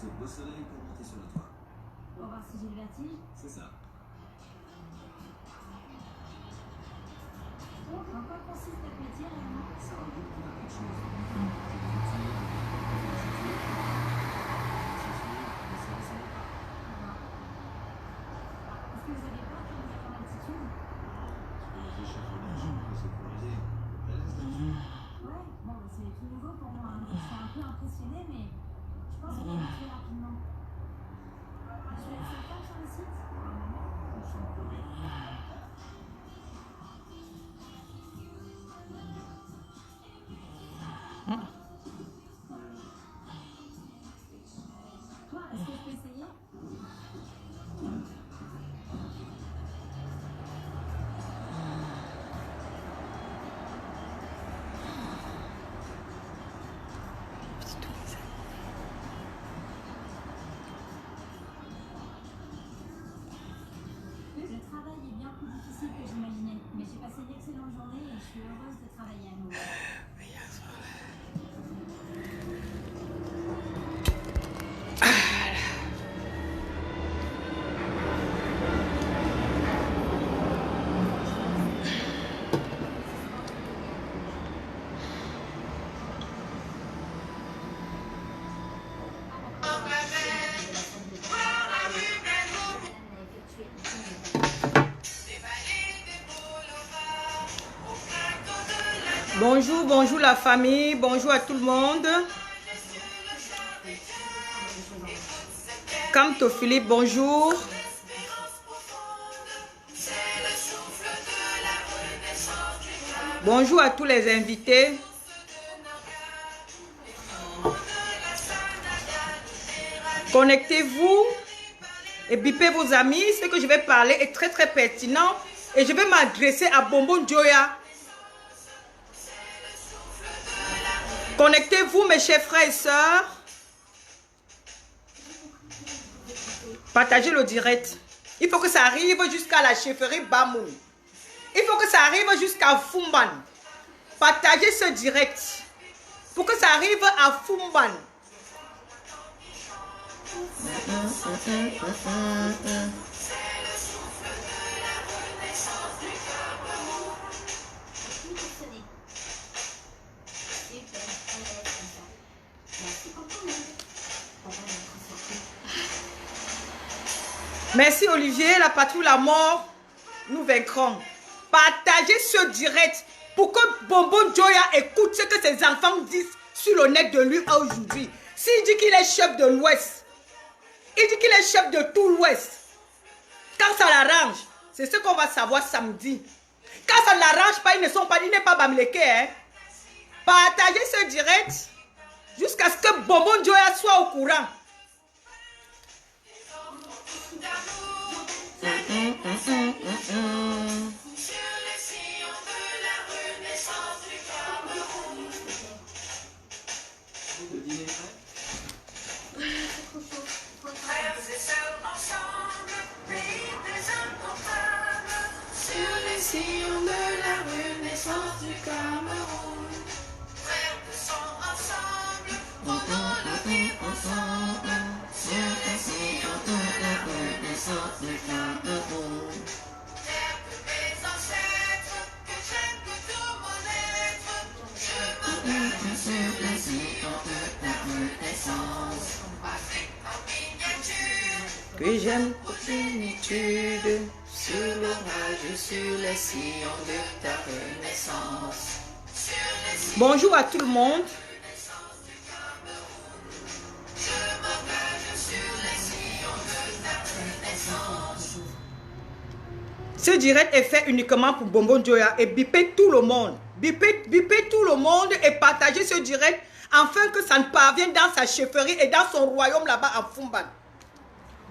ce beau soleil pour monter sur le toit. Pour voir si j'ai le vertige. C'est ça. Donc, en quoi consiste notre métier réellement? Ça regroupe plein de choses. Est-ce que vous avez peur quand vous êtes en altitude? J'ai chauffé les gens, les sécuriser. Ouais, bon, c'est tout nouveau pour moi. Je suis un peu impressionnée, mais je pense qu'on va très rapidement. Je vais être seule femme sur le site. Pour le moment, nous sommes que oui. Toi, est-ce que je peux essayer? Le travail est bien plus difficile que j'imaginais, mais j'ai passé une excellente journée et je suis heureuse de travailler à nouveau. Bonjour, bonjour la famille, bonjour à tout le monde. Camto Philippe, bonjour. Bonjour à tous les invités. Connectez-vous et bipez vos amis. Ce que je vais parler est très très pertinent et je vais m'adresser à Bonbon Joya. Connectez-vous mes chers frères et sœurs. Partagez le direct. Il faut que ça arrive jusqu'à la chefferie Bamoun. Il faut que ça arrive jusqu'à Fumban. Partagez ce direct. Pour que ça arrive à Fumban. Merci Olivier, la patrouille la mort, nous vaincrons. Partagez ce direct pour que Bonbon Joya écoute ce que ses enfants disent sur le net de lui aujourd'hui. S'il dit qu'il est chef de l'Ouest, il dit qu'il est chef de tout l'Ouest. Quand ça l'arrange, c'est ce qu'on va savoir samedi. Quand ça ne l'arrange pas, il n'est pas Bamileke. Hein? Partagez ce direct jusqu'à ce que Bonbon Joya soit au courant. Le dîner est prêt? Frères et sœurs ensemble, pays des incomptables, sur les sillons de la Renaissance du Cameroun. Frères de sang ensemble, pendant la vie ensemble, sur les sillons de la Renaissance du Cameroun. Terre de mes ancêtres, que j'aime de tout mon être, je m'engage sur les sillons de la Renaissance. Que j'aime pour plénitude, sur l'orage, sur les sillons de ta renaissance. Bonjour à tout le monde. Ce direct est fait uniquement pour Bonbon Joya et bipez tout le monde. Bipez tout le monde et partagez ce direct afin que ça ne parvienne dans sa chefferie et dans son royaume là-bas à Fumban.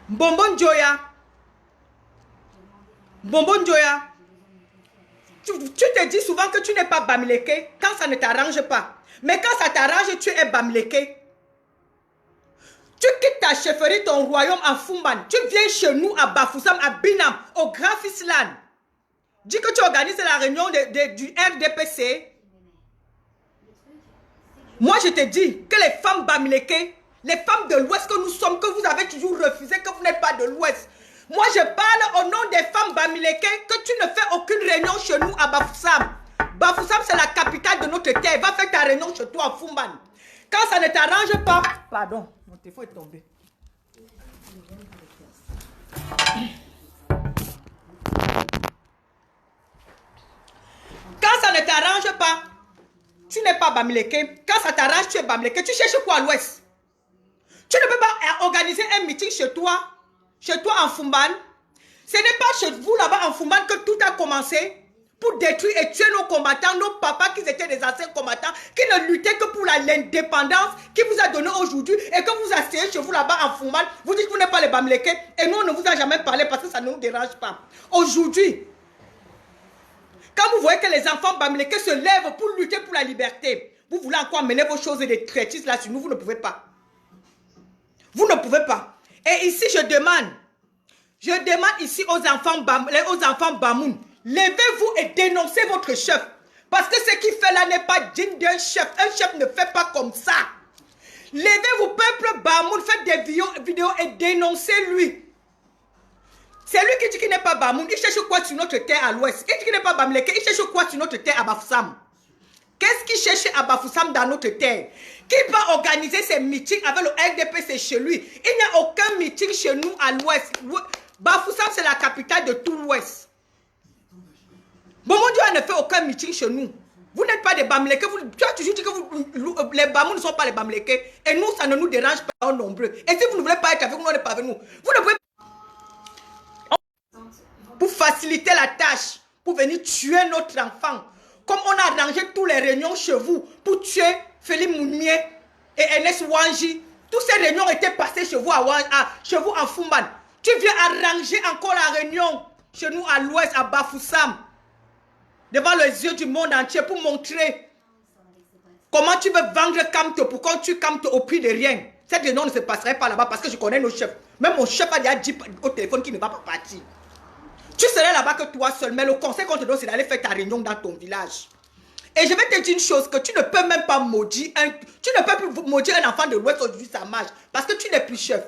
Bonbon Joya. Bonbon Joya. Tu te dis souvent que tu n'es pas Bamileke quand ça ne t'arrange pas. Mais quand ça t'arrange, tu es Bamileke. Tu quittes ta chefferie, ton royaume à Fumban. Tu viens chez nous à Bafoussam, à Binam, au Grand Fislan. Dis que tu organises la réunion du RDPC. Moi, je te dis que les femmes Bamileke, Les femmes de l'Ouest que nous sommes, que vous avez toujours refusé, que vous n'êtes pas de l'Ouest. Moi, je parle au nom des femmes Bamileke, que tu ne fais aucune réunion chez nous à Bafoussam. Bafoussam, c'est la capitale de notre terre. Va faire ta réunion chez toi à Fumban. Quand ça ne t'arrange pas... Pardon, mon téléphone est tombé. Quand ça ne t'arrange pas, tu n'es pas Bamileke. Quand ça t'arrange, tu es Bamileke. Tu cherches quoi à l'Ouest? Tu ne peux pas organiser un meeting chez toi en Fumban. Ce n'est pas chez vous là-bas en Fumban que tout a commencé pour détruire et tuer nos combattants, nos papas qui étaient des anciens combattants, qui ne luttaient que pour l'indépendance qui vous a donné aujourd'hui et que vous asseyez chez vous là-bas en Fumban. Vous dites que vous n'êtes pas les Bamileke et nous on ne vous a jamais parlé parce que ça ne nous dérange pas. Aujourd'hui, quand vous voyez que les enfants Bamileke se lèvent pour lutter pour la liberté, vous voulez encore mener vos choses et des traîtrises là sur nous, vous ne pouvez pas. Vous ne pouvez pas. Et ici, je demande ici aux enfants Bamoun, levez-vous et dénoncez votre chef. Parce que ce qu'il fait là n'est pas digne d'un chef. Un chef ne fait pas comme ça. Levez-vous, peuple Bamoun, faites des vidéos et dénoncez-lui. C'est lui qui dit qu'il n'est pas Bamoun. Il cherche quoi sur notre terre à l'ouest? Il dit qu'il n'est pas Bamileke. Il cherche quoi sur notre terre à Bafoussam? Qu'est-ce qu'il cherche à Bafoussam dans notre terre? Qui va organiser ses meetings avec le LDP, c'est chez lui. Il n'y a aucun meeting chez nous à l'ouest. Bafoussam, c'est la capitale de tout l'ouest. Bon, mon Dieu, ne fait aucun meeting chez nous. Vous n'êtes pas des Bamileke. Tu as toujours dit que les Bamoun ne sont pas les Bamileke. Et nous, ça ne nous dérange pas en nombreux. Et si vous ne voulez pas être avec nous, on n'est pas avec nous. Vous ne pouvez pas. Pour faciliter la tâche, pour venir tuer notre enfant. Comme on a arrangé toutes les réunions chez vous pour tuer Félix Mounier et Ernest Wanji. Toutes ces réunions étaient passées chez vous, chez vous en Fumban. Tu viens arranger encore la réunion chez nous à l'ouest, à Bafoussam. Devant les yeux du monde entier pour montrer comment tu veux vendre Kamto pour qu'on tue Kamto au prix de rien. Cette réunion ne se passerait pas là-bas parce que je connais nos chefs. Même mon chef a déjà dit au téléphone qu'il ne va pas partir. Tu serais là-bas que toi seul, mais le conseil qu'on te donne, c'est d'aller faire ta réunion dans ton village. Et je vais te dire une chose, que tu ne peux même pas maudire un enfant de l'Ouest aujourd'hui, ça marche. Parce que tu n'es plus chef.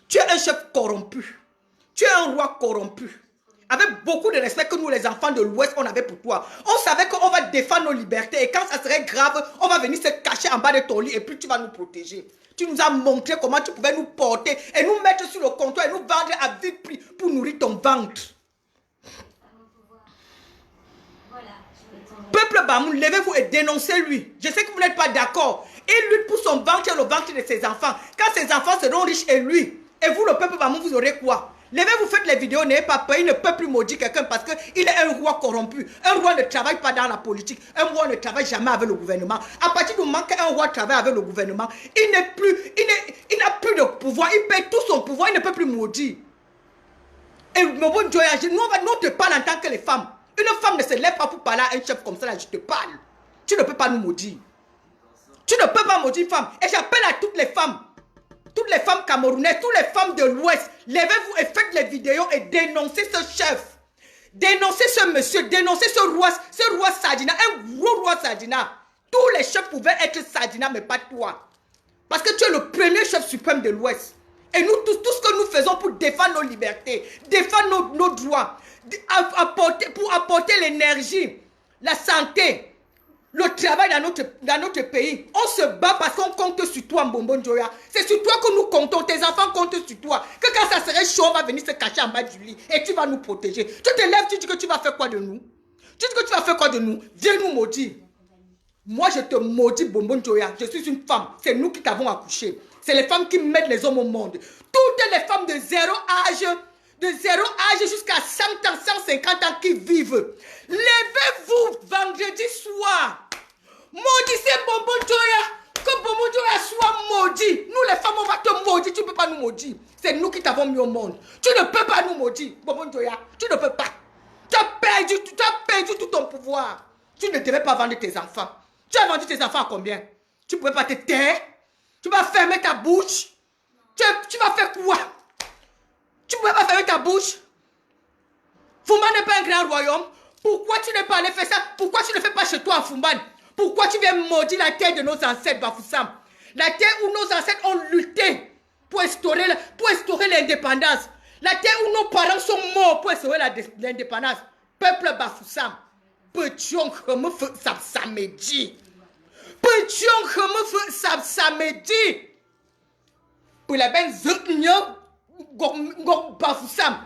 Tu es un chef corrompu. Tu es un roi corrompu. Avec beaucoup de respect que nous, les enfants de l'Ouest, on avait pour toi. On savait qu'on va défendre nos libertés. Et quand ça serait grave, on va venir se cacher en bas de ton lit et puis tu vas nous protéger. Tu nous as montré comment tu pouvais nous porter et nous mettre sur le comptoir et nous vendre à vite prix pour nourrir ton ventre. Peuple Bamoun, levez-vous et dénoncez-lui. Je sais que vous n'êtes pas d'accord. Il lutte pour son ventre et le ventre de ses enfants. Quand ses enfants seront riches et lui, et vous, le peuple Bamoun, vous aurez quoi? Levez-vous, faites les vidéos, n'ayez pas peur. Il ne peut plus maudire quelqu'un parce qu'il est un roi corrompu. Un roi ne travaille pas dans la politique. Un roi ne travaille jamais avec le gouvernement. À partir du moment qu'un roi travaille avec le gouvernement, il n'a plus de pouvoir. Il perd tout son pouvoir. Il ne peut plus maudire. Et mon bon Dieu, nous, on te parle en tant que les femmes. Une femme ne se lève pas pour parler à un chef comme ça, là, je te parle. Tu ne peux pas nous maudire. Tu ne peux pas maudire une femme. Et j'appelle à toutes les femmes camerounaises, toutes les femmes de l'Ouest, levez-vous et faites les vidéos et dénoncez ce chef. Dénoncez ce monsieur, dénoncez ce roi Sadina, un gros roi Sadina. Tous les chefs pouvaient être Sadina, mais pas toi. Parce que tu es le premier chef suprême de l'Ouest. Et nous, tout ce que nous faisons pour défendre nos libertés, défendre nos droits, pour apporter l'énergie, la santé, le travail dans notre pays. On se bat parce qu'on compte sur toi, Mbombo Njoya. C'est sur toi que nous comptons. Tes enfants comptent sur toi. Que quand ça serait chaud, on va venir se cacher en bas du lit et tu vas nous protéger. Tu te lèves, tu dis que tu vas faire quoi de nous? Tu dis que tu vas faire quoi de nous? Viens nous maudire. Moi, je te maudis, Mbombo Njoya. Je suis une femme. C'est nous qui t'avons accouché. C'est les femmes qui mettent les hommes au monde. Toutes les femmes de zéro âge jusqu'à 100 ans, 150 ans qui vivent. Levez-vous vendredi soir. Maudissez Mbombo Njoya. Que Mbombo Njoya soit maudit. Nous les femmes, on va te maudire. Tu ne peux pas nous maudire. C'est nous qui t'avons mis au monde. Tu ne peux pas nous maudire, Mbombo Njoya. Tu ne peux pas. Tu as perdu tout ton pouvoir. Tu ne devais pas vendre tes enfants. Tu as vendu tes enfants à combien? Tu ne pouvais pas te taire. Tu vas fermer ta bouche. Tu vas faire quoi? Tu ne pouvais pas fermer ta bouche. Fumban n'est pas un grand royaume. Pourquoi tu n'es pas allé faire ça? Pourquoi tu ne fais pas chez toi à Fumban? Pourquoi tu viens maudire la terre de nos ancêtres, Bafoussam? La terre où nos ancêtres ont lutté pour instaurer l'indépendance. La terre où nos parents sont morts pour instaurer l'indépendance. Peuple Bafoussam. Petit comme ça samedi. Petit comme ça samedi. Pour la ben zutnyo Bafoussam.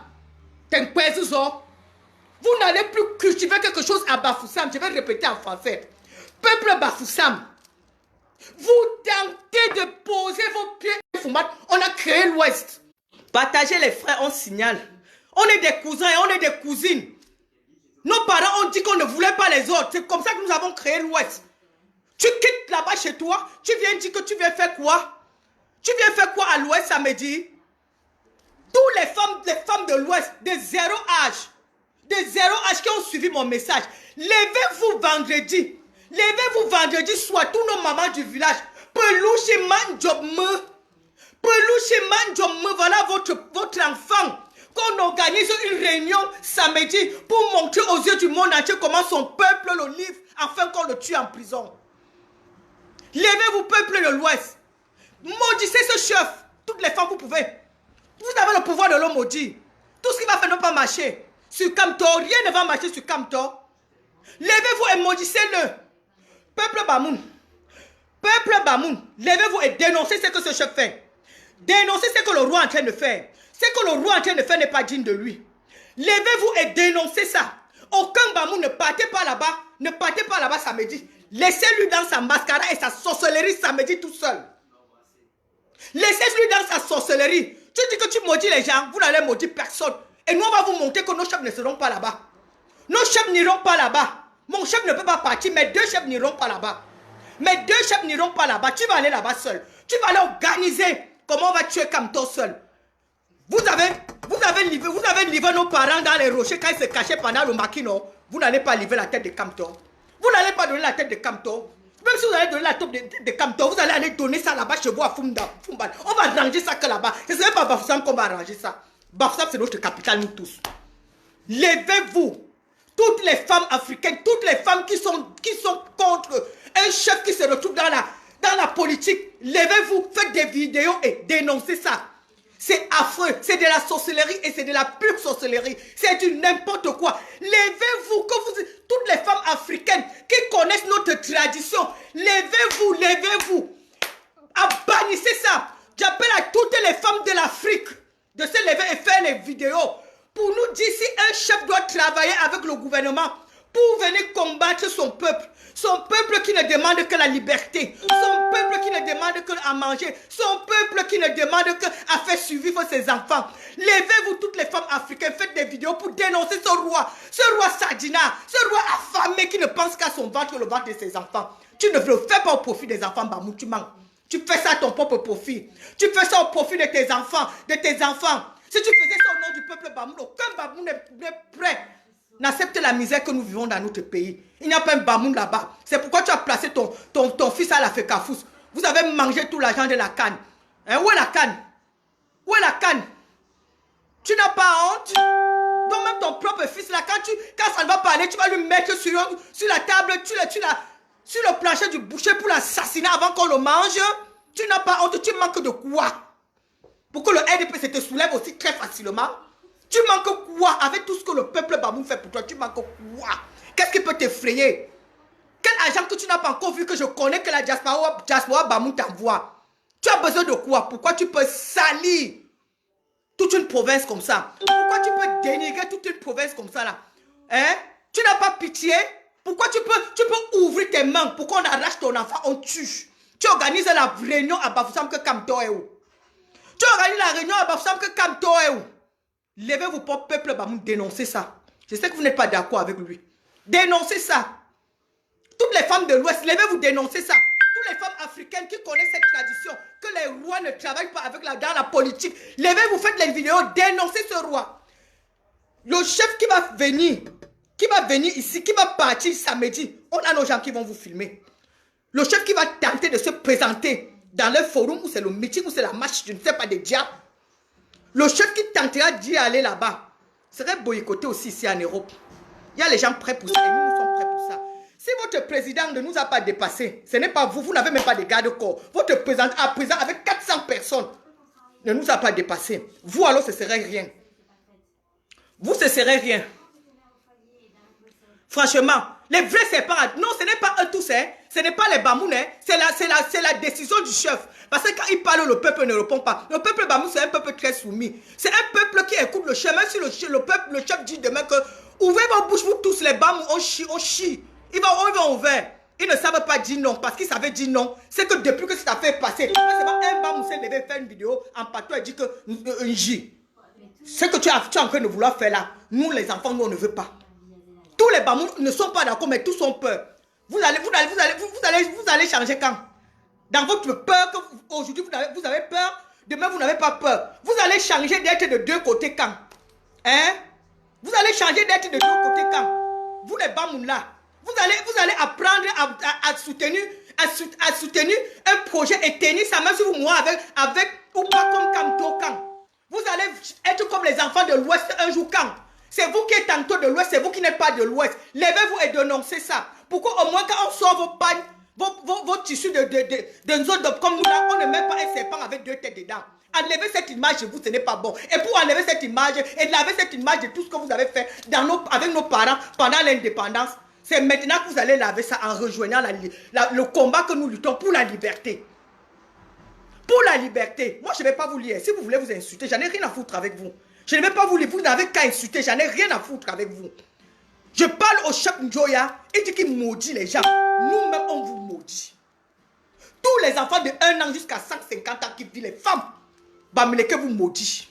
Vous n'allez plus cultiver quelque chose à Bafoussam. Je vais répéter en français. Peuple Bafoussam. Vous tentez de poser vos pieds. On a créé l'Ouest. Partagez les frères, on signale. On est des cousins et on est des cousines. Nos parents ont dit qu'on ne voulait pas les autres. C'est comme ça que nous avons créé l'Ouest. Tu quittes là-bas chez toi. Tu viens dire que tu viens faire quoi? Tu viens faire quoi à l'Ouest samedi? Toutes les femmes de l'Ouest, de zéro âge qui ont suivi mon message. Levez-vous vendredi. Levez-vous vendredi soir, tous nos mamans du village. Voilà votre enfant. Qu'on organise une réunion samedi pour montrer aux yeux du monde entier comment son peuple le livre afin qu'on le tue en prison. Levez-vous, peuple de l'Ouest. Maudissez ce chef. Toutes les femmes, vous pouvez. Vous avez le pouvoir de le maudire. Tout ce qui va faire ne pas marcher. Sur Kamtor, rien ne va marcher sur Kamtor. Levez-vous et maudissez-le. Peuple Bamoun, levez-vous et dénoncez ce que ce chef fait. Dénoncez ce que le roi est en train de faire. Ce que le roi est en train de faire n'est pas digne de lui. Levez-vous et dénoncez ça. Aucun Bamoun ne partez pas là-bas. Ne partez pas là-bas samedi. Laissez-lui dans sa mascara et sa sorcellerie samedi tout seul. Laissez-lui dans sa sorcellerie. Tu dis que tu maudis les gens, vous n'allez maudire personne. Et nous, on va vous montrer que nos chefs ne seront pas là-bas. Nos chefs n'iront pas là-bas. Mon chef ne peut pas partir, mes deux chefs n'iront pas là-bas. Mes deux chefs n'iront pas là-bas. Tu vas aller là-bas seul. Tu vas aller organiser comment on va tuer Kamto seul. Vous avez livré nos parents dans les rochers quand ils se cachaient pendant le maquino. Vous n'allez pas livrer la tête de Kamto. Vous n'allez pas donner la tête de Kamto. Même si vous allez donner la tête de Kamto, vous allez aller donner ça là-bas chez vous à Fumbal. On va ranger ça que là-bas. Ce n'est pas Bafoussam qu'on va ranger ça. Bafoussam, c'est notre capitale, nous tous. Levez-vous. Toutes les femmes africaines, toutes les femmes qui sont contre un chef qui se retrouve dans la politique, levez-vous, faites des vidéos et dénoncez ça. C'est affreux, c'est de la sorcellerie et c'est de la pure sorcellerie. C'est du n'importe quoi. Levez-vous, toutes les femmes africaines qui connaissent notre tradition, levez-vous. Bannissez ça. J'appelle à toutes les femmes de l'Afrique de se lever et faire les vidéos. Pour nous dire si un chef doit travailler avec le gouvernement pour venir combattre son peuple qui ne demande que la liberté, son peuple qui ne demande que à manger, son peuple qui ne demande que à faire survivre ses enfants. Levez-vous toutes les femmes africaines, faites des vidéos pour dénoncer ce roi Sadina, ce roi affamé qui ne pense qu'à son ventre, le ventre de ses enfants. Tu ne le fais pas au profit des enfants, Bamou, tu manques. Tu fais ça à ton propre profit. Tu fais ça au profit de tes enfants, Si tu faisais ça au nom du peuple Bamoun, aucun Bamoun n'est prêt. N'accepte la misère que nous vivons dans notre pays. Il n'y a pas un Bamoun là-bas. C'est pourquoi tu as placé ton fils à la Fekafous. Vous avez mangé tout l'argent de la canne. Hein, où est la canne? Où est la canne? Tu n'as pas honte? Donc même ton propre fils là, quand ça ne va pas aller, tu vas lui mettre sur la table, sur le plancher du boucher pour l'assassiner avant qu'on le mange. Tu n'as pas honte, tu manques de quoi? Pour que le RDP te soulève aussi très facilement. Tu manques quoi? Avec tout ce que le peuple Bamoun fait pour toi, tu manques quoi? Qu'est-ce qui peut t'effrayer? Quel argent que tu n'as pas encore vu que je connais que la diaspora Bamoun t'envoie? Tu as besoin de quoi? Pourquoi tu peux salir toute une province comme ça? Pourquoi tu peux dénigrer toute une province comme ça là? Hein? Tu n'as pas pitié? Pourquoi tu peux ouvrir tes mains pour qu'on arrache ton enfant, on tue? Tu organises la réunion à Bafoussam que Kamto est où? Tu organises la réunion à Bafoussam que Kamto est où? Levez-vous pour peuple Bamoun, dénoncez ça. Je sais que vous n'êtes pas d'accord avec lui. Dénoncez ça. Toutes les femmes de l'Ouest, levez-vous, dénoncez ça. Toutes les femmes africaines qui connaissent cette tradition, que les rois ne travaillent pas dans la politique, levez-vous, faites les vidéos, dénoncez ce roi. Le chef qui va venir ici, qui va partir samedi, on a nos gens qui vont vous filmer. Le chef qui va tenter de se présenter dans le forum, ou c'est le meeting, ou c'est la marche, je ne sais pas, des diables. Le chef qui tentera d'y aller là-bas serait boycotté aussi ici en Europe. Il y a les gens prêts pour ça et nous sommes prêts pour ça. Si votre président ne nous a pas dépassé. Ce n'est pas vous, vous n'avez même pas de garde-corps. Votre président, à présent, avec 400 personnes, ne nous a pas dépassé. Vous, alors, ce serait rien. Vous, ce serait rien. Franchement, les vrais serpents, non, ce n'est pas eux tous, hein. Ce n'est pas les Bamoun, hein. C'est la décision du chef. Parce que quand il parle, le peuple ne répond pas. Le peuple Bamoun, c'est un peuple très soumis. C'est un peuple qui écoute le chef. Même si le chef dit demain que ouvrez vos bouches, vous tous les Bamoun, on chie. Ils vont ouvrir. Ils ne savent pas dire non. Parce qu'ils savaient dire non. C'est que depuis que ça fait passer, un Bamoun s'est levé faire une vidéo en patois et dit que ce que tu es en train de vouloir faire là, nous les enfants, nous on ne veut pas. Tous les Bamoun ne sont pas d'accord, mais tous ont peur. Vous allez changer quand? Dans votre peur, aujourd'hui vous avez peur, demain vous n'avez pas peur. Vous allez changer d'être de deux côtés quand? Hein? Vous allez changer d'être de deux côtés quand? Vous les Bamoun là, vous allez apprendre à soutenir un projet et tenir ça, même si vous mourrez avec ou pas comme Kamto quand. Vous allez être comme les enfants de l'Ouest un jour quand? C'est vous qui êtes tantôt de l'Ouest, c'est vous qui n'êtes pas de l'Ouest. Levez-vous et dénoncez ça. Pourquoi au moins quand on sort vos pagnes, vos tissus de zone comme nous là, on ne met pas un serpent avec deux têtes dedans. Enlevez cette image de vous, ce n'est pas bon. Et pour enlever cette image et laver cette image de tout ce que vous avez fait avec nos parents pendant l'indépendance, c'est maintenant que vous allez laver ça en rejoignant le combat que nous luttons pour la liberté. Pour la liberté. Moi, je ne vais pas vous lire. Si vous voulez vous insulter, j'en ai rien à foutre avec vous. Je ne vais pas vous lire. Vous n'avez qu'à insulter. J'en ai rien à foutre avec vous. Je parle au chef Njoya. Il dit qu'il maudit les gens. Nous-mêmes, on vous maudit. Tous les enfants de 1 an jusqu'à 150 ans qui vivent, les femmes, Bamileke vous maudit.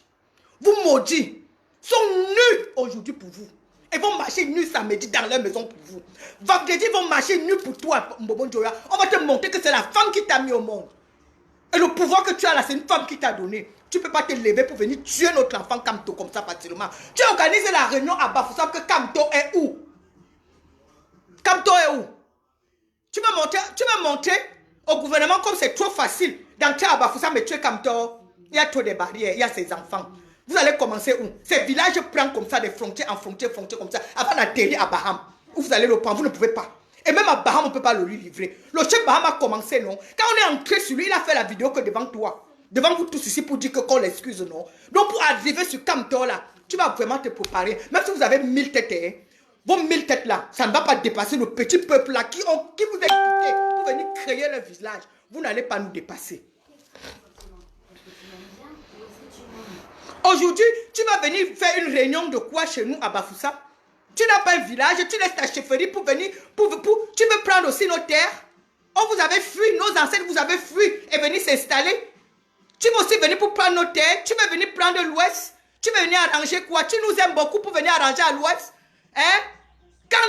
Vous maudit. Sont nus aujourd'hui pour vous. Ils vont marcher nus samedi dans leur maison pour vous. Vendredi, ils vont marcher nus pour toi, Mbobo Njoya. On va te montrer que c'est la femme qui t'a mis au monde. Et le pouvoir que tu as là, c'est une femme qui t'a donné. Tu ne peux pas te lever pour venir tuer notre enfant Kamto comme ça facilement. Tu as organisé la réunion à Bafoussam que Kamto est où? Kamto est où? Tu veux montrer au gouvernement comme c'est trop facile d'entrer à Bafoussam et tuer Kamto. Il y a trop de barrières, il y a ses enfants. Vous allez commencer où? Ces villages prennent comme ça des frontières en frontières comme ça avant d'atterrir à Baham. Où vous allez le prendre, vous ne pouvez pas. Et même à Baham, on ne peut pas le lui livrer. Le chef Baham a commencé, non? Quand on est entré sur lui, il a fait la vidéo que devant toi. Devant vous tous ici pour dire qu'on l'excuse, non? Donc pour arriver sur Kamto là, tu vas vraiment te préparer. Même si vous avez 1000 têtes, hein, vos 1000 têtes là, ça ne va pas dépasser le petit peuple là qui vous a quitté pour venir créer le village. Vous n'allez pas nous dépasser. Aujourd'hui, tu vas venir faire une réunion de quoi chez nous à Bafoussa? Tu n'as pas un village, tu laisses ta chefferie pour venir, tu veux prendre aussi nos terres. Oh, vous avez fui, nos ancêtres vous avez fui et venir s'installer. Tu veux aussi venir pour prendre nos terres, tu veux venir prendre l'Ouest, tu veux venir arranger quoi? Tu nous aimes beaucoup pour venir arranger à l'Ouest. Hein? Quand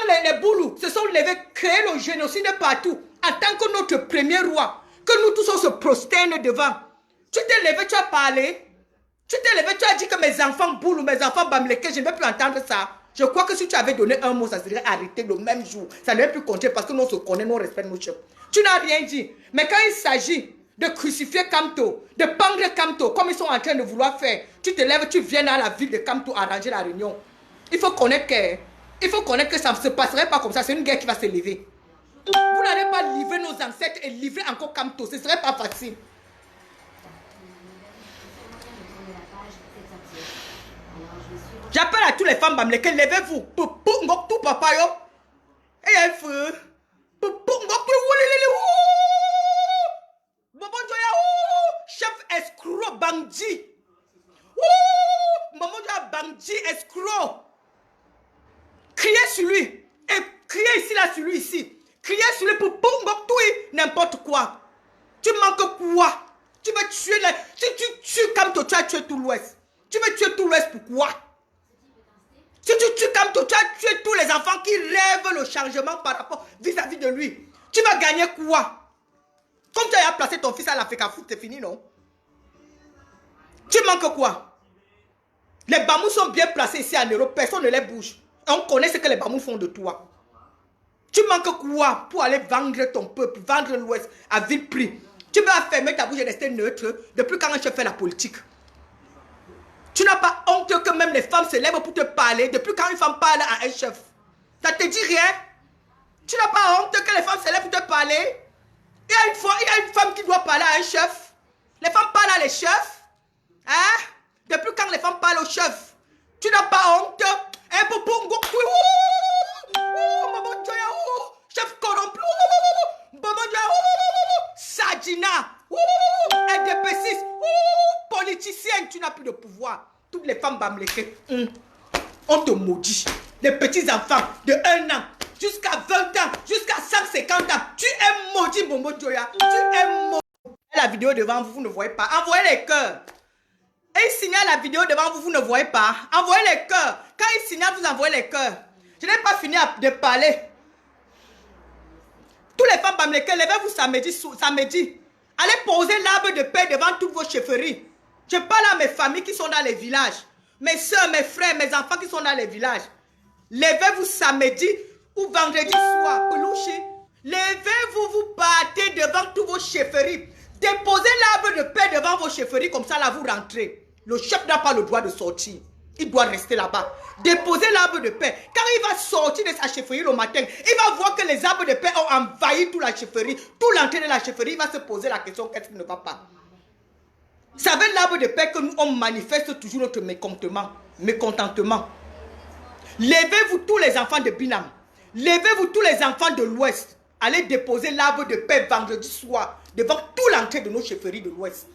les boulous se sont levés, créer le génocide partout, en tant que notre premier roi, que nous tous on se prosterne devant. Tu t'es levé, tu as parlé. Tu t'es levé, tu as dit que mes enfants boulous, mes enfants bamleke, je ne vais plus entendre ça. Je crois que si tu avais donné un mot, ça serait arrêté le même jour. Ça ne va plus compter parce que nous on se connaît, nous on respecte nos chefs. Tu n'as rien dit. Mais quand il s'agit de crucifier Kamto, de pendre Kamto, comme ils sont en train de vouloir faire, tu te lèves, tu viens à la ville de Kamto arranger la réunion. Il faut connaître que ça ne se passerait pas comme ça. C'est une guerre qui va se lever. Vous n'allez pas livrer nos ancêtres et livrer encore Kamto. Ce ne serait pas facile. J'appelle à tous les femmes bamleke, levez-vous. Tout papa yo. Et un feu. Chef escroc bandit. Maman de bandit escroc. Criez sur lui. Et criez ici là sur lui ici. Criez sur lui pour tout n'importe quoi. Tu manques quoi? Tu veux tuer les... Si tu tues Kamto, tu as tué tout l'Ouest. Tu veux tuer tout l'Ouest pourquoi? Si tu tues Kamto, tu as tué tous les enfants qui rêvent le changement par rapport vis-à-vis de lui. Tu vas gagner quoi? Comme tu as placé ton fils à l'Afrique Foot, c'est fini, non? Tu manques quoi? Les Bamous sont bien placés ici en Europe, personne ne les bouge. On connaît ce que les Bamous font de toi. Tu manques quoi pour aller vendre ton peuple, vendre l'Ouest à vil prix? Tu vas fermer ta bouche et rester neutre depuis quand je fais la politique. Tu n'as pas honte que même les femmes se lèvent pour te parler depuis quand une femme parle à un chef. Ça te dit rien? Tu n'as pas honte que les femmes se lèvent pour te parler? Il y a une femme qui doit parler à un chef. Les femmes parlent à les chefs. Hein? Depuis quand les femmes parlent aux chefs? Tu n'as pas honte? Un popongo. Maman Joya. Chef corrompu. Maman Joya. Sadina. NDP6. Politicienne. Tu n'as plus de pouvoir. Toutes les femmes bamlékées. On te maudit. Les petits enfants de 1 an jusqu'à 20 ans, jusqu'à 150 ans. Tu es maudit, Momo Joya. Tu es maudit. La vidéo devant vous, vous ne voyez pas. Envoyez les cœurs. Et il signale la vidéo devant vous, vous ne voyez pas. Envoyez les cœurs. Quand il signale, vous envoyez les cœurs. Je n'ai pas fini de parler. Tous les femmes bamlékées, levez-vous samedi. Allez poser l'arbre de paix devant toutes vos chefferies. Je parle à mes familles qui sont dans les villages. Mes soeurs, mes frères, mes enfants qui sont dans les villages. Levez-vous samedi ou vendredi soir. Levez-vous, vous partez devant tous vos chefferies. Déposez l'arbre de paix devant vos chefferies, comme ça là vous rentrez. Le chef n'a pas le droit de sortir. Il doit rester là-bas. Déposez l'arbre de paix. Quand il va sortir de sa chefferie le matin, il va voir que les arbres de paix ont envahi toute la chefferie, tout l'entrée de la chefferie. Il va se poser la question, qu'est-ce qui ne va pas? C'est avec l'arbre de paix que nous on manifeste toujours notre mécontentement. Levez-vous tous les enfants de Binam. Levez-vous tous les enfants de l'Ouest. Allez déposer l'arbre de paix vendredi soir devant toute l'entrée de nos chefferies de l'Ouest.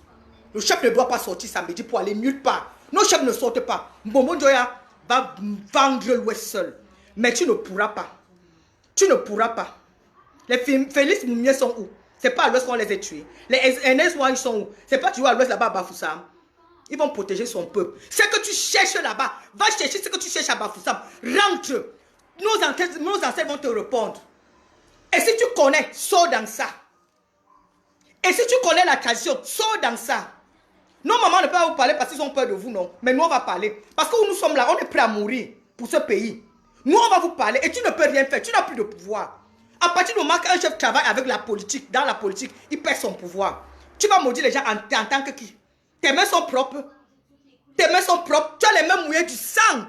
Le chef ne doit pas sortir samedi pour aller nulle part. Nos chefs ne sortent pas. Momo Joya va vendre l'Ouest seul. Mais tu ne pourras pas. Tu ne pourras pas. Les Félix Moumier sont où? C'est pas à l'Ouest qu'on les a tués. Les NS ils sont où? C'est pas tu vois à l'Ouest là-bas à Bafoussam. Ils vont protéger son peuple. Ce que tu cherches là-bas, va chercher ce que tu cherches à Bafoussam. Rentre. Nos ancêtres vont te répondre. Et si tu connais, sors dans ça. Et si tu connais la tradition, sors dans ça. Nos mamans ne peuvent pas vous parler parce qu'ils ont peur de vous, non. Mais nous, on va parler. Parce que nous sommes là, on est prêts à mourir pour ce pays. Nous, on va vous parler et tu ne peux rien faire. Tu n'as plus de pouvoir. À partir du moment qu'un chef travaille avec la politique, dans la politique, il perd son pouvoir. Tu vas maudire les gens en tant que qui? Tes mains sont propres. Tes mains sont propres. Tu as les mains mouillées du sang.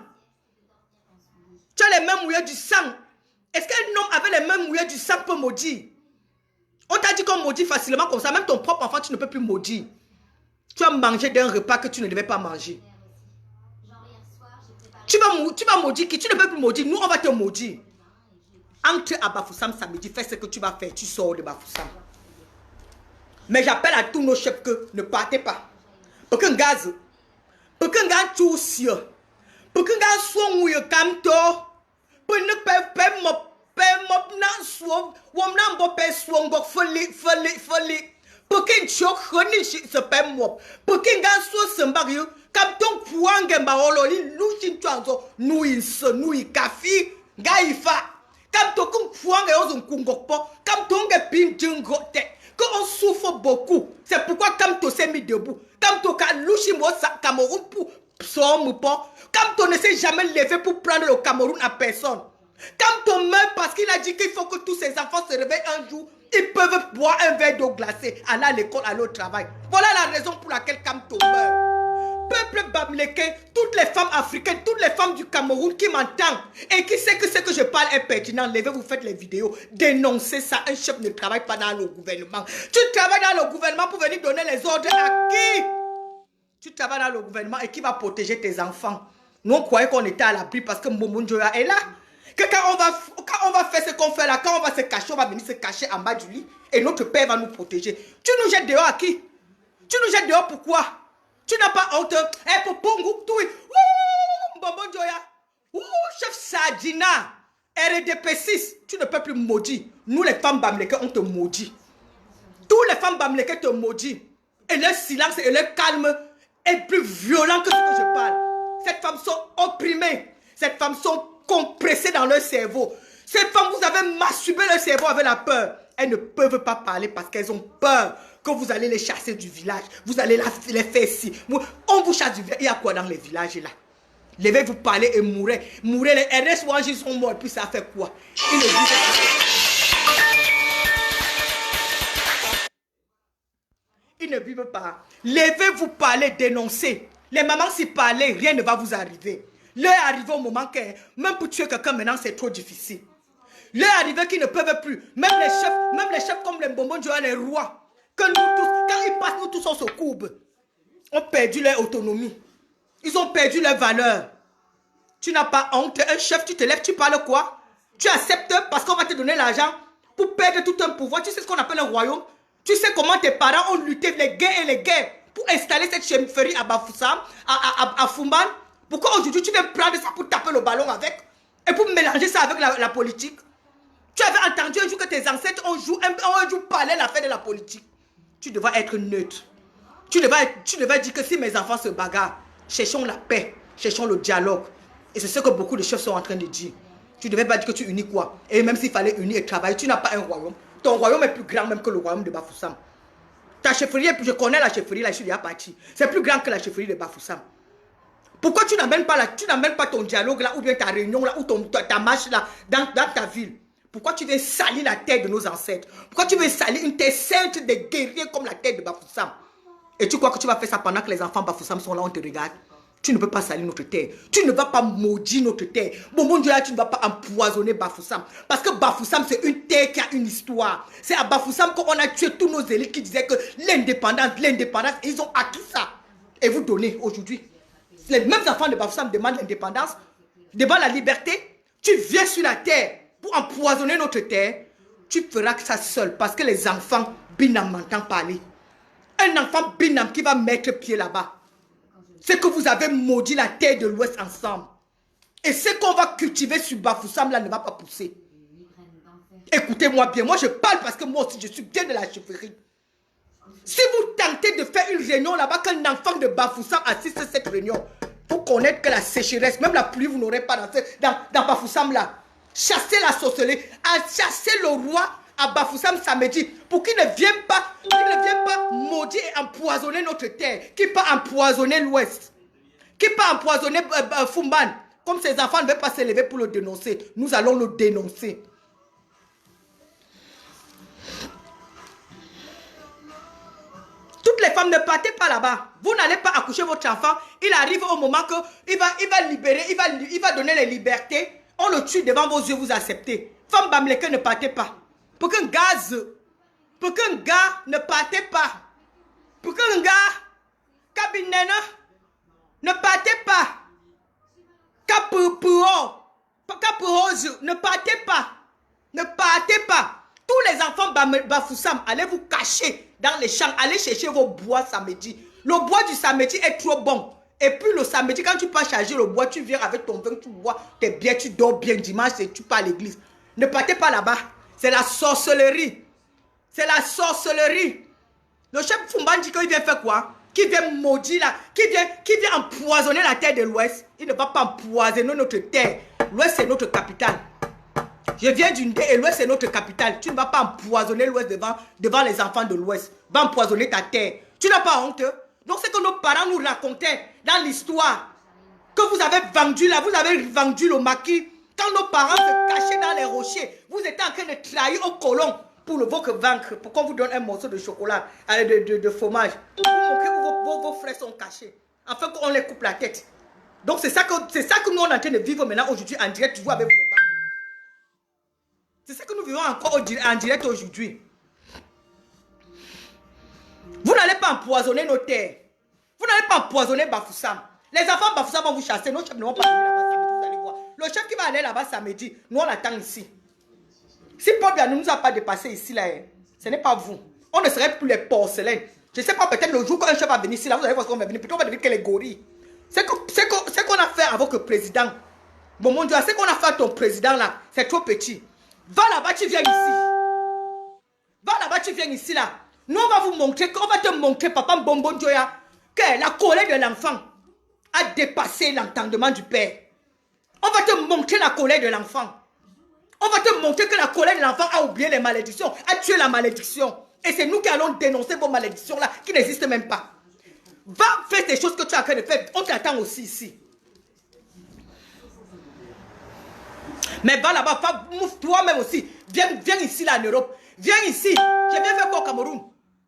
Tu as les mains mouillées du sang. Est-ce qu'un homme avec les mains mouillées du sang peut maudire? On t'a dit qu'on maudit facilement comme ça. Même ton propre enfant, tu ne peux plus maudire. Tu as mangé d'un repas que tu ne devais pas manger. Tu vas maudire qui? Tu ne peux plus maudire. Nous, on va te maudire. Entre à Bafoussam samedi, fais ce que tu vas faire. Tu sors de Bafoussam. Mais j'appelle à tous nos chefs que ne partez pas. Pour qu'un gaz, pour qu'un gars tout sûr, pour qu'un gars soit mouillé comme toi, pour ne pas mop nan swom, wom nan bo pe swom go foli. Pour qu'un choc reni se pe mop, pour qu'un gars soit sembari, comme ton pouange mbaololi, lushin tuanzo, nous kafi, gaifa. Comme ton pouange ozun kungokpo, comme ton ge pinjungote. Que on souffre beaucoup. C'est pourquoi comme tu s'est mis debout, comme tu as louché moi Cameroun pour son pas, comme tu ne s'est jamais levé pour prendre le Cameroun à personne. Comme tu meurs parce qu'il a dit qu'il faut que tous ses enfants se réveillent un jour, ils peuvent boire un verre d'eau glacée, aller à l'école, aller au travail. Voilà la raison pour laquelle comme tu meurs. Peuple bamléké, toutes les femmes africaines, toutes les femmes du Cameroun qui m'entendent et qui sait que ce que je parle est pertinent, levez, vous faites les vidéos, dénoncez ça. Un chef ne travaille pas dans le gouvernement. Tu travailles dans le gouvernement pour venir donner les ordres à qui? Tu travailles dans le gouvernement et qui va protéger tes enfants? Nous, on croyait qu'on était à l'abri parce que Momo Joya est là. Que quand on va faire ce qu'on fait là, quand on va se cacher, on va venir se cacher en bas du lit et notre père va nous protéger. Tu nous jettes dehors à qui? Tu nous jettes dehors pourquoi? Tu n'as pas honte? Eh, pour Pongo, tout. Momo Joya. Chef Sadina. RDP6. Tu ne peux plus maudire. Nous, les femmes bamlékées, on te maudit. Tous les femmes bamlékées te maudissent. Et leur silence et leur calme est plus violent que ce que je parle. Ces femmes sont opprimées. Ces femmes sont compressées dans leur cerveau. Ces femmes, vous avez masturbé leur cerveau avec la peur. Elles ne peuvent pas parler parce qu'elles ont peur que vous allez les chasser du village. Vous allez les faire ici. On vous chasse du village. Il y a quoi dans les villages là? Levez-vous parler et mourrez. Mourrez, les RS ils sont morts. Puis ça fait quoi? Ils ne disent pas. Ils ne vivent pas. Levez-vous parler, dénoncez. Les mamans s'y parlent, rien ne va vous arriver. L'heure est arrivée au moment que même pour tuer quelqu'un maintenant c'est trop difficile. L'heure est arrivée qu'ils ne peuvent plus. Même les chefs comme les bonbons Joya, les rois, que nous tous, quand ils passent, nous tous on se courbe. Ont perdu leur autonomie. Ils ont perdu leur valeur. Tu n'as pas honte. Un chef, tu te lèves, tu parles quoi? Tu acceptes parce qu'on va te donner l'argent pour perdre tout un pouvoir. Tu sais ce qu'on appelle un royaume? Tu sais comment tes parents ont lutté les guerres et les guerres pour installer cette chefferie à Bafoussam, à Fumban? Pourquoi aujourd'hui tu viens prendre ça pour taper le ballon avec et pour mélanger ça avec la politique? Tu avais entendu un jour que tes ancêtres ont un jour parlé l'affaire de la politique. Tu devrais être neutre. Tu devrais dire que si mes enfants se bagarrent, cherchons la paix, cherchons le dialogue. Et c'est ce que beaucoup de chefs sont en train de dire. Tu ne devais pas dire que tu unis quoi. Et même s'il fallait unir et travailler, tu n'as pas un royaume. Ton royaume est plus grand même que le royaume de Bafoussam. Ta chefferie, je connais la chefferie, là, je suis déjà parti. C'est plus grand que la chefferie de Bafoussam. Pourquoi tu n'amènes pas ton dialogue là, ou bien ta réunion là, ou ta marche là, dans ta ville? Pourquoi tu veux salir la terre de nos ancêtres? Pourquoi tu veux salir une terre sainte des guerriers comme la terre de Bafoussam? Et tu crois que tu vas faire ça pendant que les enfants Bafoussam sont là, on te regarde? Tu ne peux pas salir notre terre. Tu ne vas pas maudire notre terre. Bon, mon Dieu, tu ne vas pas empoisonner Bafoussam. Parce que Bafoussam, c'est une terre qui a une histoire. C'est à Bafoussam qu'on a tué tous nos élites qui disaient que l'indépendance, et ils ont acquis ça. Et vous donnez aujourd'hui. Les mêmes enfants de Bafoussam demandent l'indépendance, demandent la liberté. Tu viens sur la terre pour empoisonner notre terre. Tu feras ça seul parce que les enfants Binam m'entendent parler. Un enfant Binam qui va mettre pied là-bas. C'est que vous avez maudit la terre de l'Ouest ensemble. Et ce qu'on va cultiver sur Bafoussam là ne va pas pousser. Écoutez-moi bien, moi je parle parce que moi aussi je suis bien de la chefferie. Si vous tentez de faire une réunion là-bas, qu'un enfant de Bafoussam assiste à cette réunion, pour connaître que la sécheresse, même la pluie, vous n'aurez pas dans Bafoussam là. Chassez la sorcellerie, chassez le roi à Bafoussam samedi pour qu'il ne vienne pas maudire et empoisonner notre terre, qu'il ne pas empoisonner l'Ouest, qu'il ne pas empoisonner Fumban. Comme ses enfants ne veulent pas se lever pour le dénoncer, nous allons le dénoncer. Toutes les femmes, ne partez pas là-bas. Vous n'allez pas accoucher votre enfant. Il arrive au moment que il va libérer, il va donner les libertés. On le tue devant vos yeux, vous acceptez. Femme Bamleke, ne partez pas. Pour qu'un gars ne partez pas. Pour qu'un gars, Kabinena, ne partez pas. Kapurpuro, ne partez pas. Ne partez pas. Tous les enfants Bafoussam, allez vous cacher dans les champs. Allez chercher vos bois samedi. Le bois du samedi est trop bon. Et puis le samedi, quand tu pars charger le bois, tu viens avec ton vin, tu bois, t'es bien, tu dors bien dimanche et tu pars à l'église. Ne partez pas là-bas. C'est la sorcellerie. C'est la sorcellerie. Le chef Fumban dit qu'il vient faire quoi? Qui vient maudire là, qui vient empoisonner la terre de l'Ouest. Il ne va pas empoisonner notre terre. L'Ouest, c'est notre capitale. Je viens d'une terre et l'Ouest, c'est notre capitale. Tu ne vas pas empoisonner l'Ouest devant les enfants de l'Ouest. Va empoisonner ta terre. Tu n'as pas honte? Donc, c'est que nos parents nous racontaient dans l'histoire que vous avez vendu là, vous avez vendu le maquis. Quand nos parents se cachaient dans les rochers, vous étiez en train de trahir aux colons pour le vaincre. Pour qu'on vous donne un morceau de chocolat, de fromage. Vous montrez où vos frères sont cachés. Afin qu'on les coupe la tête. Donc, c'est ça que nous on est en train de vivre maintenant aujourd'hui en direct. Tu vois avec les banques. C'est ça que nous vivons encore en direct aujourd'hui. Vous n'allez pas empoisonner nos terres. Vous n'allez pas empoisonner Bafoussam. Les enfants Bafoussam vont vous chasser. Nos chefs ne vont pas venir là-bas samedi. Vous allez voir. Le chef qui va aller là-bas samedi, nous on l'attend ici. Si Paul ne nous a pas dépassé ici, là, ce n'est pas vous. On ne serait plus les porcelaines. Je ne sais pas, peut-être le jour qu'un chef va venir ici, là, vous allez voir ce qu'on va venir. Plutôt on va devenir que les gorilles. C'est qu'on a fait avec le président. Bon, mon Dieu, ce qu'on a fait à ton président là, c'est trop petit. Va là-bas, tu viens ici. Va là-bas, tu viens ici là. Nous, on va vous montrer, on va te montrer, papa Mbombo Joya, que la colère de l'enfant a dépassé l'entendement du père. On va te montrer la colère de l'enfant. On va te montrer que la colère de l'enfant a oublié les malédictions, a tué la malédiction. Et c'est nous qui allons dénoncer vos malédictions là, qui n'existent même pas. Va faire ces choses que tu es en train de faire. On t'attend aussi ici. Mais va là-bas, toi-même aussi. Viens ici là en Europe. Viens ici. J'ai bien fait quoi au Cameroun?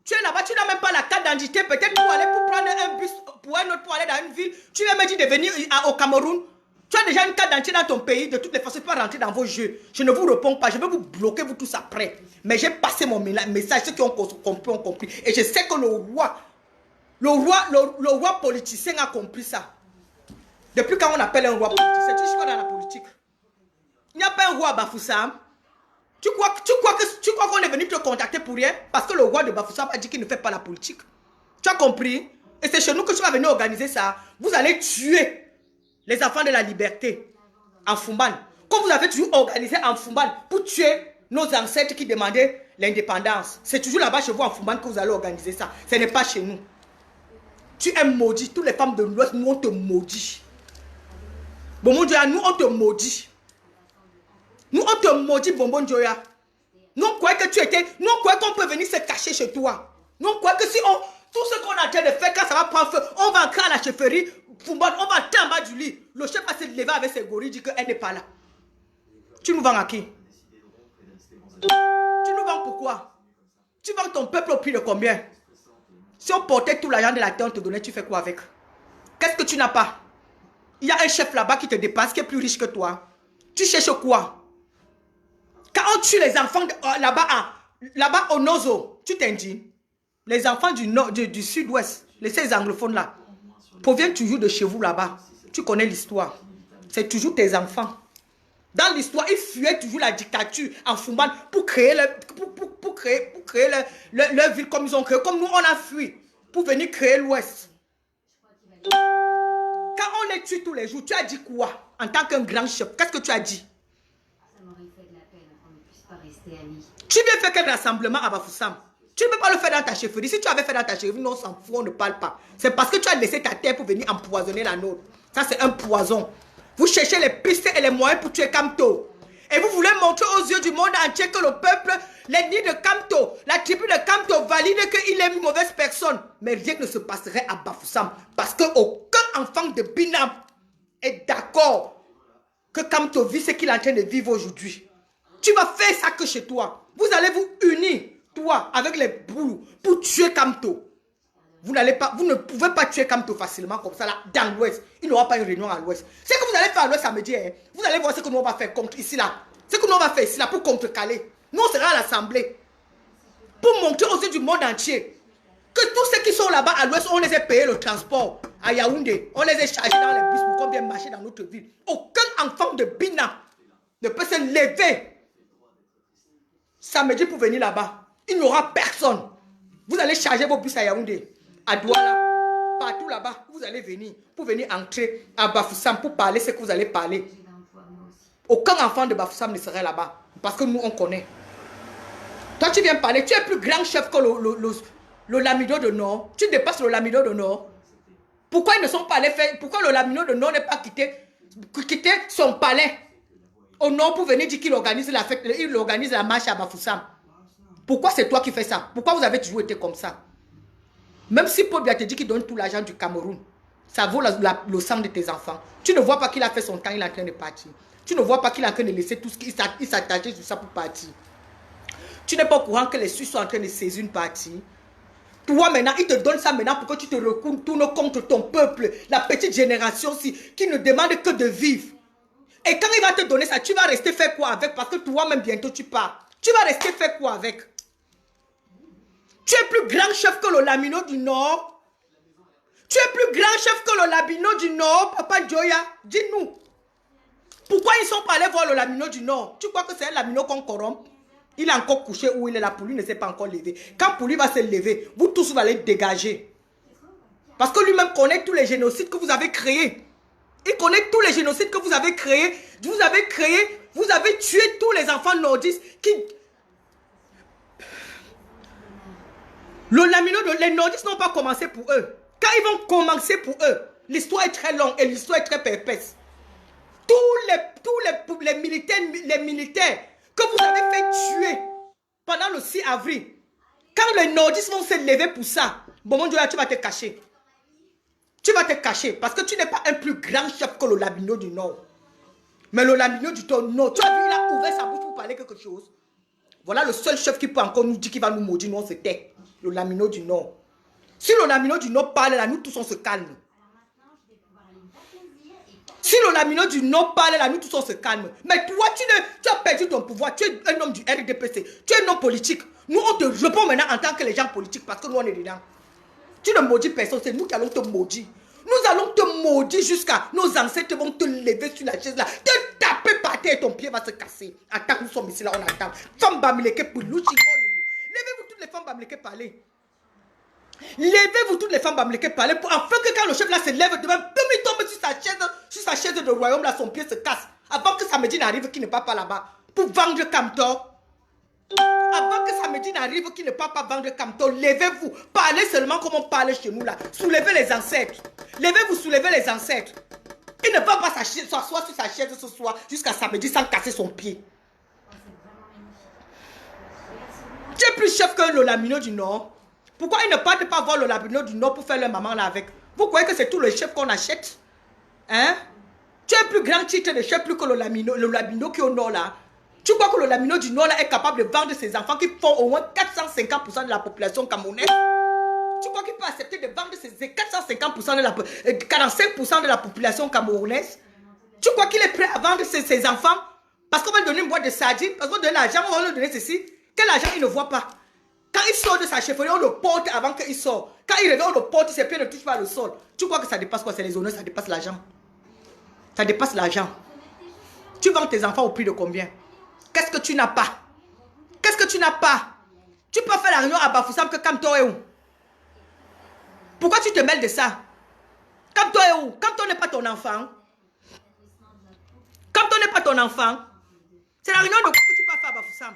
Tu es là-bas, tu n'as même pas la carte d'identité. Peut-être pour aller pour prendre un bus, pour aller dans une ville. Tu vas me dire de venir au Cameroun. Tu as déjà une carte d'identité dans ton pays. De toutes les façons, tu peux pas rentrer dans vos jeux. Je ne vous réponds pas. Je vais vous bloquer, vous tous après. Mais j'ai passé mon message. Ceux qui ont compris ont compris. Et je sais que le roi politicien a compris ça. Depuis quand on appelle un roi politicien, tu sais quoi dans la politique? Il n'y a pas un roi à Bafoussam. Tu crois qu'on est venu te contacter pour rien? Parce que le roi de Bafoussam a dit qu'il ne fait pas la politique. Tu as compris? Et c'est chez nous que tu vas venir organiser ça. Vous allez tuer les enfants de la liberté en Fumban. Comme vous avez toujours organisé en Fumban pour tuer nos ancêtres qui demandaient l'indépendance. C'est toujours là-bas chez vous en Fumban que vous allez organiser ça. Ce n'est pas chez nous. Tu es maudit. Toutes les femmes de l'Ouest, nous on te maudit. Bon, mon Dieu, nous on te maudit. Nous on te maudit, Bonbon Joya. Nous on croyait que tu étais. Nous on croyait qu'on peut venir se cacher chez toi. Nous on croyait que si on. Tout ce qu'on a en train de faire, quand ça va prendre feu, on va entrer à la chefferie, on va entrer en bas du lit. Le chef va se lever avec ses gorilles, dit qu'elle n'est pas là. Tu nous vends à qui? Tu nous vends pourquoi? Tu vends ton peuple au prix de combien? Si on portait tout l'argent de la terre, on te donnait, tu fais quoi avec? Qu'est-ce que tu n'as pas? Il y a un chef là-bas qui te dépasse, qui est plus riche que toi. Tu cherches quoi? Quand on tue les enfants là-bas au Nozo, tu t'indignes. Les enfants du nord, du sud-ouest, ces anglophones là, proviennent toujours de chez vous là-bas. Tu connais l'histoire. C'est toujours tes enfants. Dans l'histoire, ils fuyaient toujours la dictature en Fumban pour créer leur ville comme ils ont créé. Comme nous, on a fui pour venir créer l'ouest. Quand on les tue tous les jours, tu as dit quoi en tant qu'un grand chef? Qu'est-ce que tu as dit? Ça m'aurait fait de la peine qu'on ne puisse pas rester amis. Tu viens faire quel rassemblement à Bafoussam? Tu ne peux pas le faire dans ta chefferie. Si tu avais fait dans ta chefferie, non, on s'en fout, on ne parle pas. C'est parce que tu as laissé ta terre pour venir empoisonner la nôtre. Ça, c'est un poison. Vous cherchez les pistes et les moyens pour tuer Kamto. Et vous voulez montrer aux yeux du monde entier que le peuple, l'ennemi de Kamto, la tribu de Kamto valide qu'il est une mauvaise personne. Mais rien ne se passerait à Bafoussam. Parce qu'aucun enfant de Binam est d'accord que Kamto vit ce qu'il est en train de vivre aujourd'hui. Tu vas faire ça que chez toi. Vous allez vous unir. Toi, avec les boules, pour tuer Kamto. Vous ne pouvez pas tuer Kamto facilement comme ça, là, dans l'ouest. Il n'y aura pas une réunion à l'ouest. Ce que vous allez faire à l'ouest samedi, hein, vous allez voir ce que nous on va faire contre ici, là. Ce que nous on va faire ici, là, pour contrecaler. Nous, on sera à l'Assemblée. Pour montrer aux yeux du monde entier que tous ceux qui sont là-bas à l'ouest, on les a payé le transport à Yaoundé. On les a chargés dans les bus pour qu'on vienne marcher dans notre ville. Aucun enfant de Bina ne peut se lever samedi pour venir là-bas. Il n'y aura personne. Vous allez charger vos bus à Yaoundé, à Douala, partout là-bas. Vous allez venir pour venir entrer à Bafoussam pour parler ce que vous allez parler. Aucun enfant de Bafoussam ne serait là-bas. Parce que nous, on connaît. Toi, tu viens parler. Tu es plus grand chef que le Lamido de Nord. Tu dépasses le Lamido de Nord. Pourquoi ils ne sont pas allés faire? Pourquoi le Lamido de Nord n'est pas quitté son palais au Nord pour venir dire qu'il organise la fête, il organise la marche à Bafoussam? Pourquoi c'est toi qui fais ça? Pourquoi vous avez toujours été comme ça? Même si Paul Biya te dit qu'il donne tout l'argent du Cameroun, ça vaut le sang de tes enfants. Tu ne vois pas qu'il a fait son temps, il est en train de partir. Tu ne vois pas qu'il est en train de laisser tout ce qu'il s'attachait sur ça pour partir. Tu n'es pas au courant que les Suisses sont en train de saisir une partie. Toi maintenant, il te donne ça maintenant pour que tu te retournes contre ton peuple, la petite génération-ci, qui ne demande que de vivre. Et quand il va te donner ça, tu vas rester faire quoi avec? Parce que toi-même bientôt tu pars. Tu vas rester faire quoi avec? Tu es plus grand chef que le Lamino du Nord. Tu es plus grand chef que le Lamino du Nord, Papa Joya. Dis-nous. Pourquoi ils sont pas allés voir le Lamino du Nord? Tu crois que c'est un Lamino qu'on corrompt? Il est encore couché où il est là. Pour lui ne s'est pas encore levé. Quand pour lui va se lever, vous tous vous allez dégager. Parce que lui-même connaît tous les génocides que vous avez créés. Il connaît tous les génocides que vous avez créés. Vous avez tué tous les enfants nordistes qui... Les nordistes n'ont pas commencé pour eux. Quand ils vont commencer pour eux, l'histoire est très longue et l'histoire est très perpète. Tous les militaires que vous avez fait tuer pendant le 6 avril, quand les nordistes vont se lever pour ça, bon mon Dieu, là, tu vas te cacher. Tu vas te cacher parce que tu n'es pas un plus grand chef que le Lamino du Nord. Mais le Lamino du Nord, tu as vu, il a ouvert sa bouche pour parler quelque chose. Voilà le seul chef qui peut encore nous dire qu'il va nous maudire, nous on se tait. Le Lamino du Nord. Si le Lamino du Nord parle là, nous tous on se calme. Si le Lamino du Nord parle, là, nous tous on se calme. Mais toi, tu as perdu ton pouvoir. Tu es un homme du RDPC. Tu es un homme politique. Nous, on te répond maintenant en tant que les gens politiques parce que nous, on est dedans. Tu ne maudis personne, c'est nous qui allons te maudire. Nous allons te maudire jusqu'à nos ancêtres vont te lever sur la chaise là, te taper par terre et ton pied va se casser. Attends, nous sommes ici là, on attend. Femme Bamileke pour nous, levez-vous toutes les femmes Bamileke parler. Levez-vous toutes les femmes Bamileke parler pour afin que quand le chef là se lève devant, il tombe sur sa chaise de royaume là, son pied se casse. Avant que Samedi n'arrive qui ne part pas là-bas pour vendre Camtor. Avant que Samedi n'arrive qui ne part pas vendre Camtor, levez-vous. Parlez seulement comme on parle chez nous là. Soulevez les ancêtres. Levez-vous, soulevez les ancêtres. Il ne va pas s'asseoir sur sa chaise ce soir jusqu'à Samedi sans casser son pied. Tu es plus chef que le Lamino du Nord. Pourquoi ils ne partent pas voir le Lamino du Nord pour faire leur maman là avec? Vous croyez que c'est tout le chef qu'on achète? Hein? Tu es plus grand titre de chef plus que le Lamino qui est au Nord là. Tu crois que le Lamino du Nord là est capable de vendre ses enfants qui font au moins 450% de la population camerounaise? Tu crois qu'il peut accepter de vendre ses 450% de la 45% de la population camerounaise? Tu crois qu'il est prêt à vendre ses enfants? Parce qu'on va lui donner une boîte de sardines, parce qu'on va lui donner l'argent, on va lui donner ceci. Quel argent il ne voit pas? Quand il sort de sa chefferie, on le porte avant qu'il sort. Quand il revient, on le porte, ses pieds ne touchent pas le sol. Tu crois que ça dépasse quoi? C'est les honneurs, ça dépasse l'argent. Ça dépasse l'argent. Tu vends tes enfants au prix de combien? Qu'est-ce que tu n'as pas? Qu'est-ce que tu n'as pas? Tu peux faire la réunion à Bafoussam que Camtor est où? Pourquoi tu te mêles de ça? Camtor est où? Camtor n'est pas ton enfant. Camtor n'est pas ton enfant. C'est la réunion de quoi que tu peux faire à Bafoussam.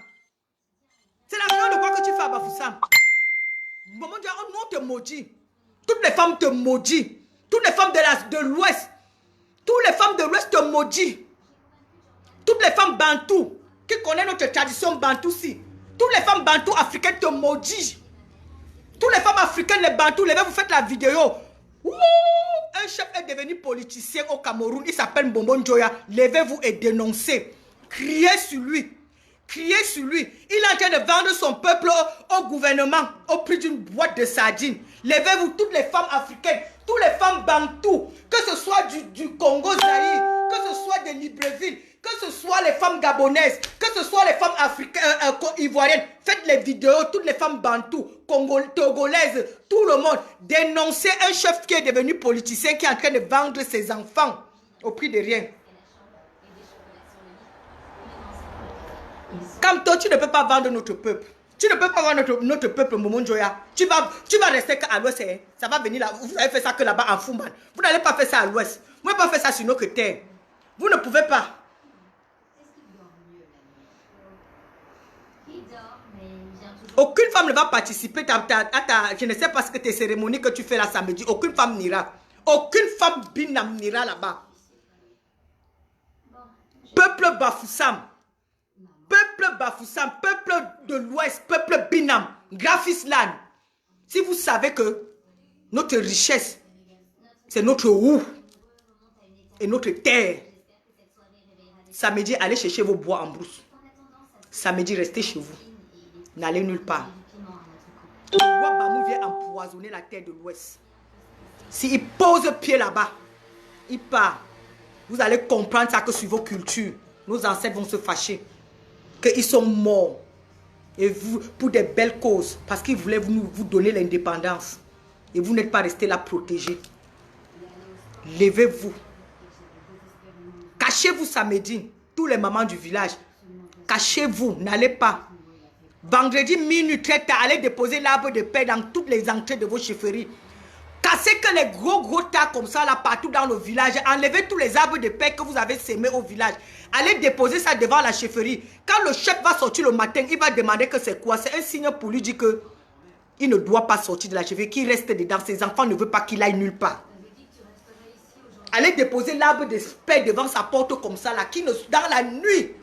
C'est la réunion de quoi que tu fais à Bafoussam. Bon, mon Dieu, on te maudit. Toutes les femmes te maudissent. Toutes les femmes de l'Ouest. Toutes les femmes de l'Ouest te maudissent. Toutes les femmes bantoues qui connaissent notre tradition bantou-ci. Toutes les femmes bantoues africaines te maudissent. Toutes les femmes africaines, les bantous, levez, vous faites la vidéo. Ouh, un chef est devenu politicien au Cameroun. Il s'appelle Bombon Joya. Levez-vous et dénoncez. Criez sur lui. Criez sur lui. Il est en train de vendre son peuple au gouvernement au prix d'une boîte de sardines. Levez-vous, toutes les femmes africaines, toutes les femmes bantoues, que ce soit du Congo Zaïre, que ce soit de Libreville, que ce soit les femmes gabonaises, que ce soit les femmes africaines, ivoiriennes, faites les vidéos, toutes les femmes bantoues, togolaises, tout le monde, dénoncez un chef qui est devenu politicien, qui est en train de vendre ses enfants au prix de rien. Comme toi, tu ne peux pas vendre notre peuple. Tu ne peux pas vendre notre peuple, Momo Joya. Tu vas rester qu'à l'ouest. Ça va venir là. Vous avez fait ça que là-bas en Fumban. Vous n'allez pas faire ça à l'ouest. Vous n'avez pas fait ça sur notre terre. Vous ne pouvez pas. Aucune femme ne va participer je ne sais pas ce que tes cérémonies que tu fais là samedi. Aucune femme n'ira. Aucune femme binam n'ira là-bas. Peuple Bafoussam. Peuple Bafoussam, peuple de l'Ouest, peuple Binam, Grafisland. Si vous savez que notre richesse, c'est notre roue et notre terre. Samedi, allez chercher vos bois en brousse. Samedi, restez chez vous. N'allez nulle part. Le roi Bamou vient empoisonner la terre de l'Ouest. S'il pose pied là-bas, il part. Vous allez comprendre ça que sur vos cultures, nos ancêtres vont se fâcher. Qu'ils sont morts. Et vous, pour des belles causes. Parce qu'ils voulaient vous donner l'indépendance. Et vous n'êtes pas resté là protégé. Levez-vous. Cachez-vous samedi. Tous les mamans du village. Cachez-vous. N'allez pas. Vendredi minuit très tard. Allez déposer l'arbre de paix dans toutes les entrées de vos chefferies. Cassez que les gros tas comme ça là partout dans le village. Enlevez tous les arbres de paix que vous avez sémés au village. Allez déposer ça devant la chefferie. Quand le chef va sortir le matin, il va demander que c'est quoi. C'est un signe pour lui dire que il ne doit pas sortir de la chefferie, qu'il reste dedans. Ses enfants ne veulent pas qu'il aille nulle part. Allez déposer l'arbre de paix devant sa porte comme ça là, dans la nuit.